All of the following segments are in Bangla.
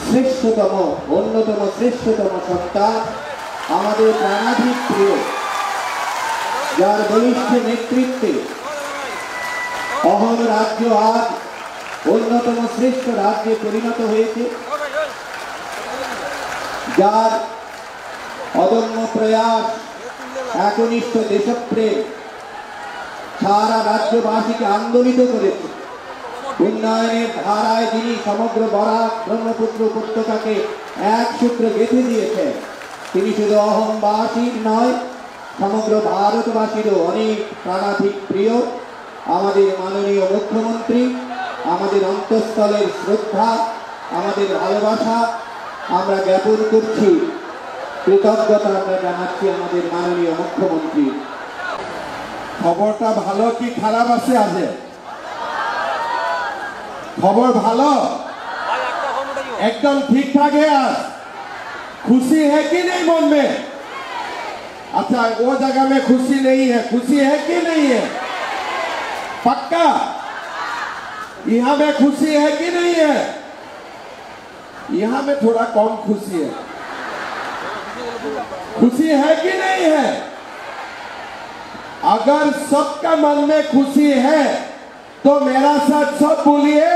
শ্রেষ্ঠতম অন্যতম শ্রেষ্ঠতম সন্তান, আমাদের প্রাণাধিক প্রিয়, যার বলিষ্ঠ নেতৃত্বে অহম রাজ্য আজ অন্যতম শ্রেষ্ঠ রাজ্যে পরিণত হয়েছে, যার অদম্য প্রয়াস, একনিষ্ঠ দেশপ্রেম সারা রাজ্যবাসীকে আন্দোলিত করেছে। উন্নয়নের ধারায় যিনি সমগ্র বরাক ব্রহ্মপুত্র উপত্যকাকে এক সূত্রে গেঁথে দিয়েছেন, তিনি শুধু অহমবাসীর নয়, সমগ্র ভারতবাসীরও অনেক প্রাণাধিক প্রিয়। আমাদের মাননীয় মুখ্যমন্ত্রী, আমাদের অন্তঃস্থলের শ্রদ্ধা, আমাদের ভালোবাসা আমরা জ্ঞাপন করছি, কৃতজ্ঞতা আমরা জানাচ্ছি আমাদের মাননীয় মুখ্যমন্ত্রী। খবরটা ভালো কি খারাপ আছে? আছে खबर भालो एकदम ठीक ठाक है। आज खुशी है कि नहीं मन में? अच्छा, वो जगह में खुशी नहीं है, खुशी है कि नहीं है? पक्का यहाँ में खुशी है कि नहीं है? यहाँ में थोड़ा कम खुशी है। खुशी है कि नहीं है? अगर सबका मन में खुशी है तो मेरा साथ सब बोलिए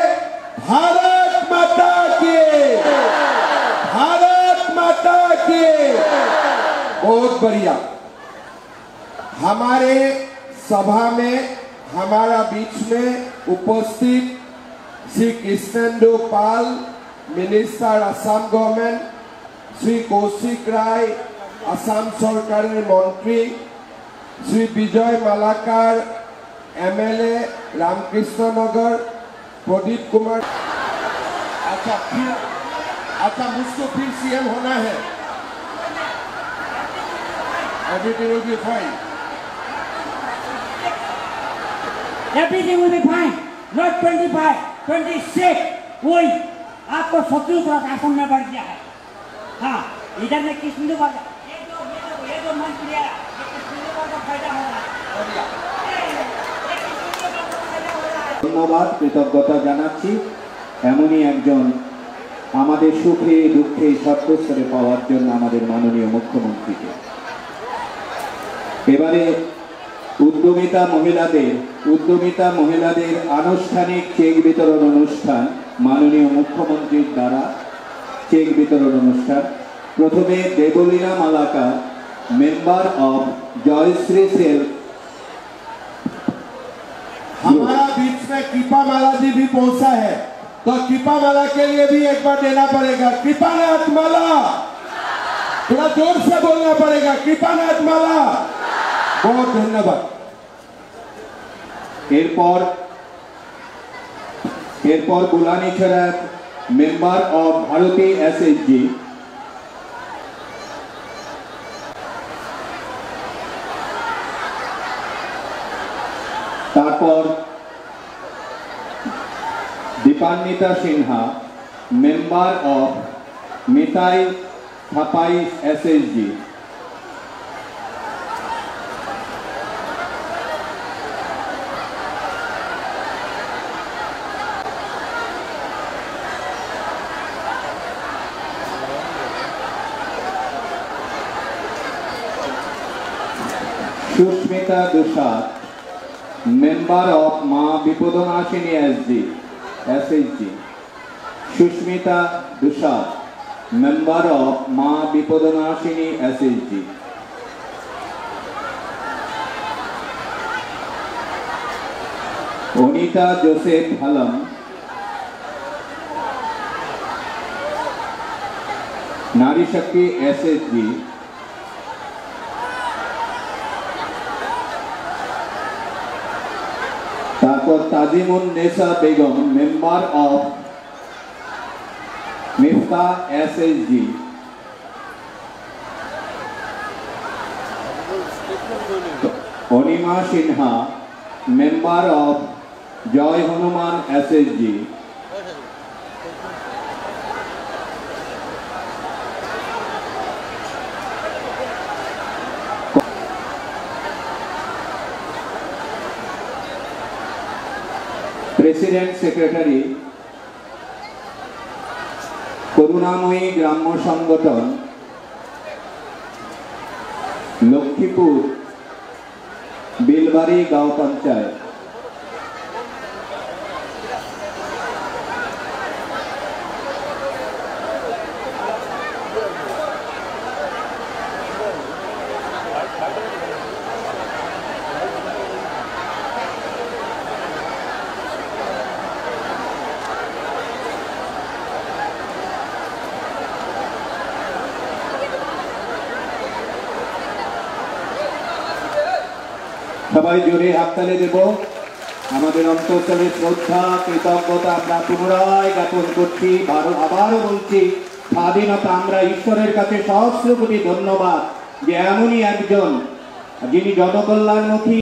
भारत माता की, भारत माता की। बहुत बढ़िया। हमारे सभा में हमारा बीच में उपस्थित श्री कृष्णेंदु पाल, मिनिस्टर असम गवर्नमेंट, श्री कौशिक राय, असम सरकार मंत्री, श्री विजय मालाकार एमएलए रामकृष्ण नगर, प्रदीप कुमार। अच्छा मुझको फिर सीएम होना है। Everything will be fine. Everything will be fine. Not 25, 26. वही आपको 17 आसन में बढ़ गया है। हाँ, इधर में कृष्णेंदु पाल, ये जो मंत्री है, कृष्णेंदु पाल का फायदा हो रहा है। ধন্যবাদ, কৃতজ্ঞতা জানাচ্ছি এমনই একজন আমাদের সুখে দুঃখে সর্বস্তরে পাওয়ার জন্য আমাদের মাননীয় মুখ্যমন্ত্রীকে। এবারে উদ্যমিতা মহিলাদের আনুষ্ঠানিক চেক বিতরণ অনুষ্ঠান, মাননীয় মুখ্যমন্ত্রীর দ্বারা চেক বিতরণ অনুষ্ঠান। প্রথমে Debolina Malakar, member of Jayashree cell. हमारा बीच में कृपा माला जी भी पहुंचा है, तो कृपा माला के लिए भी एक बार देना पड़ेगा। कृपानाथ माला, थोड़ा जोर से बोलना पड़ेगा, कृपानाथ माला। बहुत धन्यवाद। एरपर बुलानी छड़ा, मेंबर ऑफ भारती एसएचजी। তারপর Dipanwita Sinha, member of Mitai Thapai SSG. Susmita Dusad, member of Maa Vipadnashini SHG. Sushmita Dusad, member of Maa Vipadnashini SHG. Anita Joseph Halam, Nari Shakti SHG. Tajimun Nesa Begum, member of Mifta SHG. Anima Sinha, member of Jai Hanuman SHG. President secretary Karunamoyee Gramya Sangathan Lakshmipur Belbari গাঁও পঞ্চায়েত। সবাই জোরে হাততালি দেব। আমাদের অন্তঃস্থলে শ্রদ্ধা কৃতজ্ঞতা আমরা পুনরায় জ্ঞাপন করছি। আবারও বলছি, স্বাধীনতা আমরা ঈশ্বরের কাছে সহস্র কোটি ধন্যবাদ যে এমনই একজন যিনি জনকল্যাণমুখী